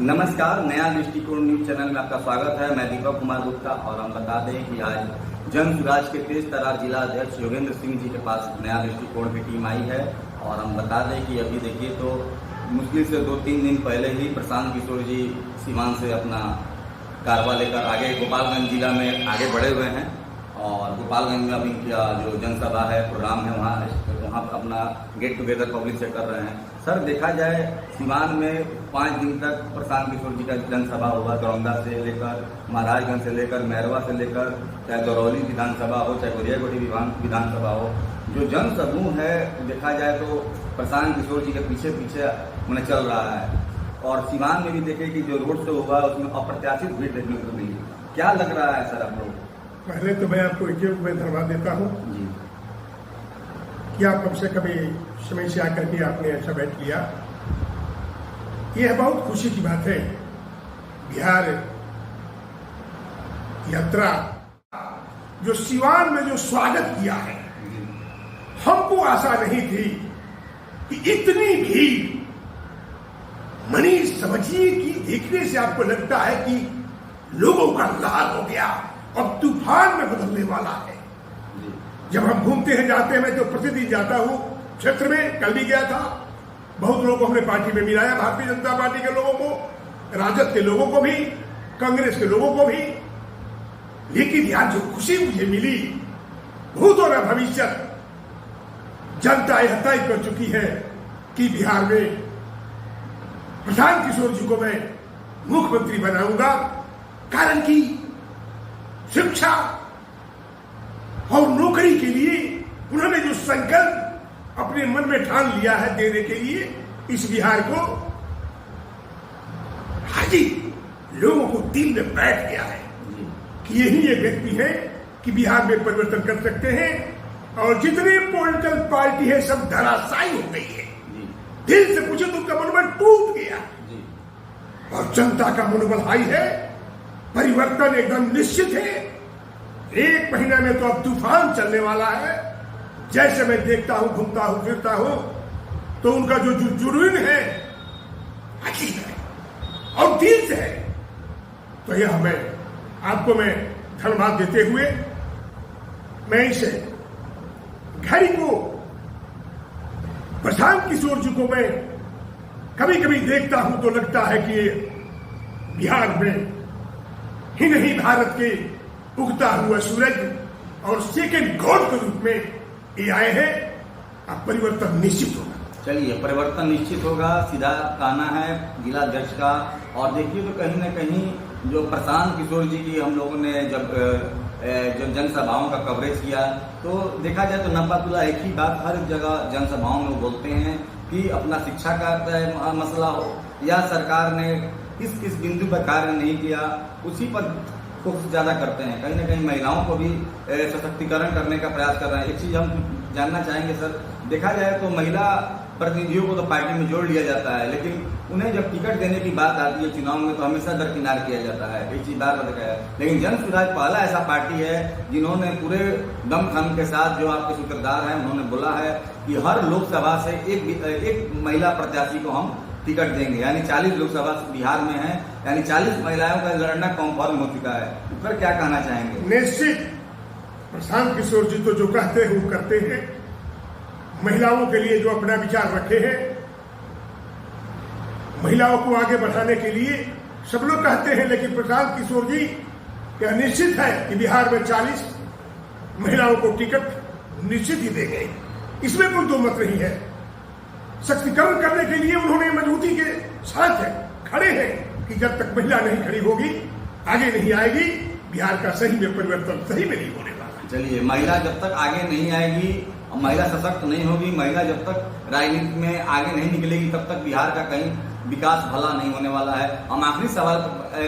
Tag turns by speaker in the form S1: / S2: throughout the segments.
S1: नमस्कार, नया दृष्टिकोण न्यूज चैनल में आपका स्वागत है। मैं दीपक कुमार गुप्ता और हम बता दें कि आज जन सुराज के तेज तर्रार जिला अध्यक्ष योगेंद्र सिंह जी के पास नया दृष्टिकोण की टीम आई है। और हम बता दें कि अभी देखिए तो मुश्किल से 2-3 दिन पहले ही प्रशांत किशोर जी सीवान से अपना कारवा लेकर आगे गोपालगंज जिला में आगे बढ़े हुए हैं और गोपालगंज में अभी जो जनसभा है, प्रोग्राम है, वहाँ अपना गेट टुगेदर पब्लिक से कर रहे हैं। सर, देखा जाए सीवान में 5 दिन तक प्रशांत किशोर जी का जनसभा होगा। दरौंदा से लेकर महाराजगंज से लेकर मैरवा से लेकर चाहे दरौली विधानसभा हो, चाहे गोरियाकोटी विधानसभा हो, जो जन समूह है देखा जाए तो प्रशांत किशोर जी के पीछे पीछे मैंने चल रहा है। और सीवान में भी देखे कि जो रोड शो हुआ उसमें अप्रत्याशित भीड़ देखने को मिली। क्या लग रहा है सर आप लोग?
S2: पहले तो मैं आपको एक में धन्यवाद देता हूँ कि आप हमसे कभी समय से आकर के आपने ऐसा बैठ लिया। यह बहुत खुशी की बात है। बिहार यात्रा जो सीवान में जो स्वागत किया है, हमको आशा नहीं थी कि इतनी भीड़। मनीष समझिए कि देखने से आपको लगता है कि लोगों का लाल हो गया, अब तूफान में बदलने वाला है। जब हम घूमते हैं, जाते हैं, मैं तो प्रतिदिन जाता हूं क्षेत्र में, कल भी गया था। बहुत लोगों को हमने पार्टी में मिलाया, भारतीय जनता पार्टी के लोगों को, राजद के लोगों को भी, कांग्रेस के लोगों को भी। लेकिन यार जो खुशी मुझे मिली, भूत और भविष्य जनता यह तय कर चुकी है कि बिहार में प्रशांत किशोर जी को मैं मुख्यमंत्री बनाऊंगा। कारण कि शिक्षा और नौकरी के लिए उन्होंने जो संकल्प अपने मन में ठान लिया है देने के लिए इस बिहार को, हाजी लोगों को दिल में बैठ गया है कि यही एक व्यक्ति है कि बिहार में परिवर्तन कर सकते हैं। और जितने पॉलिटिकल पार्टी है सब धराशायी हो गई है। दिल से पूछे तो उनका मनोबल टूट गया और जनता का मनोबल हाई है। परिवर्तन एकदम निश्चित है। 1 महीने में तो अब तूफान चलने वाला है। जैसे मैं देखता हूं, घूमता हूं, फिरता हूं, तो उनका जो जुनून है अच्छी है और दिल से है। तो यह मैं आपको मैं धन्यवाद देते हुए मैं इसे घड़ी को प्रशांत किशोर जी को मैं कभी कभी देखता हूं तो लगता है कि ये बिहार में ही नहीं, भारत के उगता हुआ सूरज और सेकेंड गॉड के रूप में ये आए हैं। अब परिवर्तन निश्चित होगा।
S1: चलिए, परिवर्तन निश्चित होगा, सीधा कहना है जिला अध्यक्ष का। और देखिए तो कहीं न कहीं जो प्रशांत किशोर जी की हम लोगों ने जब जो जनसभाओं का कवरेज किया तो देखा जाए तो नब्बा एक ही बात हर जगह जनसभाओं में बोलते हैं कि अपना शिक्षा का मसला हो या सरकार ने किस बिंदु पर कार्य नहीं किया, उसी पर फोकस ज्यादा करते हैं। कहीं ना कहीं महिलाओं को भी सशक्तिकरण करने का प्रयास कर रहे हैं। एक चीज हम जानना चाहेंगे सर, देखा जाए तो महिला प्रतिनिधियों को तो पार्टी में जोड़ लिया जाता है, लेकिन उन्हें जब टिकट देने की बात आती है चुनाव में तो हमेशा दरकिनार किया जाता है। एक चीज बार देखा है। लेकिन जन सुराज पहला ऐसा पार्टी है जिन्होंने पूरे दमखम के साथ, जो आपके सूत्रधार हैं, उन्होंने बोला है कि हर लोकसभा से एक महिला प्रत्याशी को हम टिकट देंगे। यानी 40 लोकसभा बिहार में है, यानी 40 महिलाओं का लड़ना कन्फर्म हो चुका है। उस पर क्या कहना चाहेंगे?
S2: निश्चित प्रशांत किशोर जी तो जो कहते हैं वो करते हैं। महिलाओं के लिए जो अपना विचार रखे हैं, महिलाओं को आगे बढ़ाने के लिए सब लोग कहते हैं, लेकिन प्रशांत किशोर जी यह निश्चित है कि बिहार में 40 महिलाओं को टिकट निश्चित ही देंगे। इसमें कोई दो मत नहीं है। सशक्तिकरण करने के लिए उन्होंने मजबूती के साथ खड़े हैं कि जब तक महिला नहीं खड़ी होगी, आगे नहीं आएगी, बिहार का सही में परिवर्तन सही में नहीं होने वाला।
S1: चलिए, महिला जब तक आगे नहीं आएगी, महिला सशक्त नहीं होगी, महिला जब तक राजनीति में आगे नहीं निकलेगी, तब तक बिहार का कहीं विकास भला नहीं होने वाला है। हम आखिरी सवाल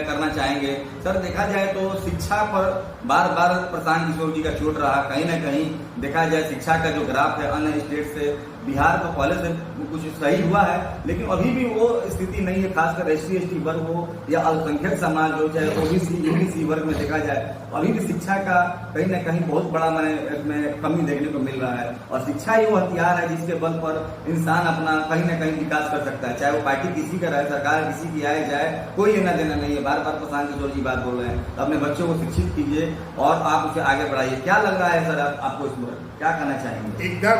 S1: करना चाहेंगे सर, देखा जाए तो शिक्षा पर बार बार प्रशांत किशोर जी का चोट रहा। कहीं ना कहीं देखा जाए शिक्षा का जो ग्राफ है अन्य स्टेट से बिहार का पहले से कुछ सही हुआ है, लेकिन अभी भी वो स्थिति नहीं है, खासकर SC ST वर्ग हो या अल्पसंख्यक समाज हो, चाहे OBC UBC वर्ग में देखा जाए, अभी भी शिक्षा का कहीं ना कहीं बहुत बड़ा इसमें कमी देखने को मिल रहा है। और शिक्षा ही वो हथियार है जिसके बल पर इंसान अपना कहीं ना कहीं विकास कर सकता है, चाहे वो पार्टी किसी का रहे, सरकार किसी की आए जाए, कोई लेना देना नहीं है। बार बार प्रशांत किशोर जी बात बोल रहे हैं, अपने बच्चों को शिक्षित कीजिए और आप उसे आगे बढ़ाइए। क्या लग रहा है सर आपको, इस पर क्या कहना चाहेंगे?
S2: एकदम,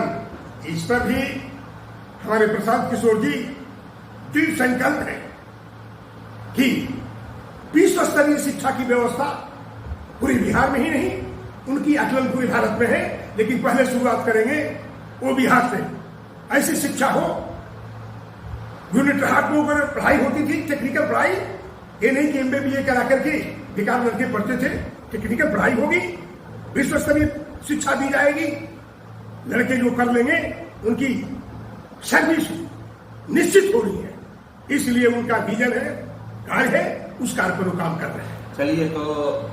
S2: इस पर भी हमारे प्रशांत किशोर जी दृढ़ संकल्प है कि विश्व स्तरीय शिक्षा की व्यवस्था पूरे बिहार में ही नहीं, उनकी आकलन पूरे भारत में है, लेकिन पहले शुरुआत करेंगे वो बिहार से। ऐसी शिक्षा हो, यूनिट हाट में अगर पढ़ाई होती थी, टेक्निकल पढ़ाई, ये नहीं कि MBA करा करके बेकार लड़के पढ़ते थे, टेक्निकल पढ़ाई होगी, विश्व स्तरीय शिक्षा दी जाएगी, लड़के जो कर लेंगे उनकी सर्विस निश्चित हो रही है, इसलिए उनका विजन है, कार्य है, उस कार्य पर वो काम कर रहे हैं।
S1: चलिए, तो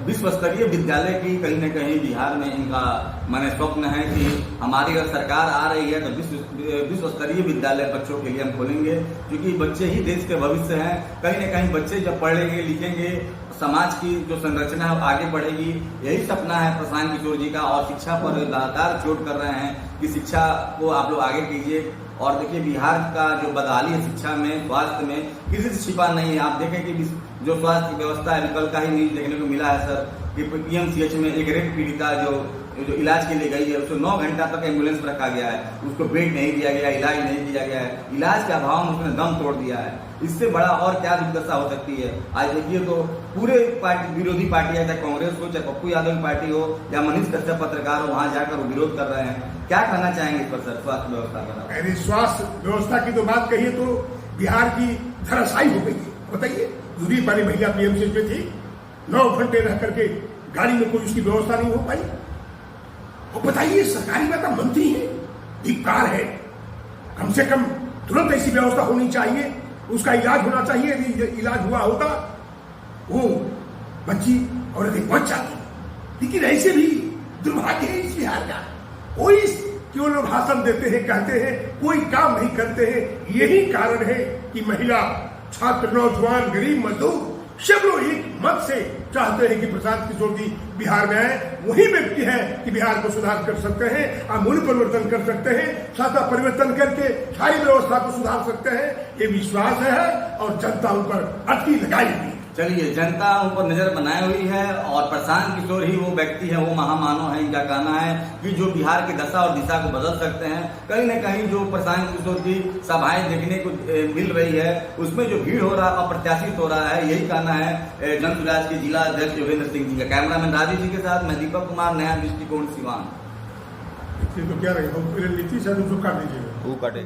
S1: विश्व स्तरीय विद्यालय की कहीं न कहीं बिहार में इनका माने स्वप्न है कि हमारी अगर सरकार आ रही है तो विश्व स्तरीय विद्यालय बच्चों के लिए हम खोलेंगे, क्योंकि बच्चे ही देश के भविष्य हैं। कहीं न कहीं बच्चे जब पढ़ेंगे लिखेंगे, समाज की जो संरचना है वो आगे बढ़ेगी। यही सपना है प्रशांत किशोर जी का, और शिक्षा पर लगातार चोट कर रहे हैं कि शिक्षा को आप लोग आगे कीजिए। और देखिए, बिहार का जो बदहाली है शिक्षा में, स्वास्थ्य में, किसी से छिपा नहीं है। आप देखें कि जो स्वास्थ्य व्यवस्था है, कल का ही न्यूज देखने को मिला है सर कि PMCH में एक रेप पीड़िता जो इलाज के लिए गई है, उसको 9 घंटा तक एम्बुलेंस में रखा गया है, उसको बेड नहीं दिया गया, इलाज नहीं दिया गया है, इलाज के अभाव में उसने दम तोड़ दिया है। इससे बड़ा और क्या दुर्दशा हो सकती है? आज देखिए तो पूरे विरोधी पार्टियां, चाहे कांग्रेस हो, चाहे पप्पू यादव की पार्टी हो, या मनीष कश्यप पत्रकार हो, वहां जाकर वो विरोध कर रहे हैं। क्या कहना चाहेंगे इस पर सर, स्वास्थ्य व्यवस्था पर?
S2: अरे स्वास्थ्य व्यवस्था की तो बात कहिए तो बिहार की धराशायी हो गई है। बताइए, दूरी वाली महिला PMCH में थी, 9 घंटे रह करके गाड़ी में कोई उसकी व्यवस्था नहीं हो पाई। और बताइए, सरकारी में तो मंत्री है, धिक्कार है। कम से कम तुरंत ऐसी व्यवस्था होनी चाहिए, उसका इलाज होना चाहिए। यदि इलाज हुआ होता वो बच्ची औरत बच जाती, लेकिन ऐसे भी दुर्भाग्य है इस बिहार का। कोई क्यों लोग भाषण देते हैं, कहते हैं, कोई काम नहीं करते हैं। यही कारण है कि महिला, छात्र, नौजवान, गरीब, मजदूर सब लोग एक मत से चाहते हैं कि प्रशांत किशोर जी बिहार में आए। वही व्यक्ति है कि बिहार को सुधार कर सकते हैं, आमूल परिवर्तन कर सकते हैं, सादा परिवर्तन करके सारी व्यवस्था को सुधार सकते हैं। ये विश्वास है और जनता उन पर अटकी लगाई हुई है।
S1: चलिए, जनता उन पर नजर बनाई हुई है और प्रशांत किशोर ही वो व्यक्ति है, वो महामानव है। इनका कहना है कि जो बिहार की दशा और दिशा को बदल सकते हैं। कहीं न कहीं जो प्रशांत किशोर की सभाएं देखने को मिल रही है, उसमें जो भीड़ हो रहा है, अप्रत्याशित हो रहा है। यही कहना है जन सुराज के जिला अध्यक्ष योगेंद्र सिंह जी का। कैमरामैन राजीव जी के साथ मैं दीपक कुमार, नया दृष्टिकोण, सिवान।
S2: तो क्या रहेगा, नीतीश है तो काट दीजिएगा,
S1: वो काटे।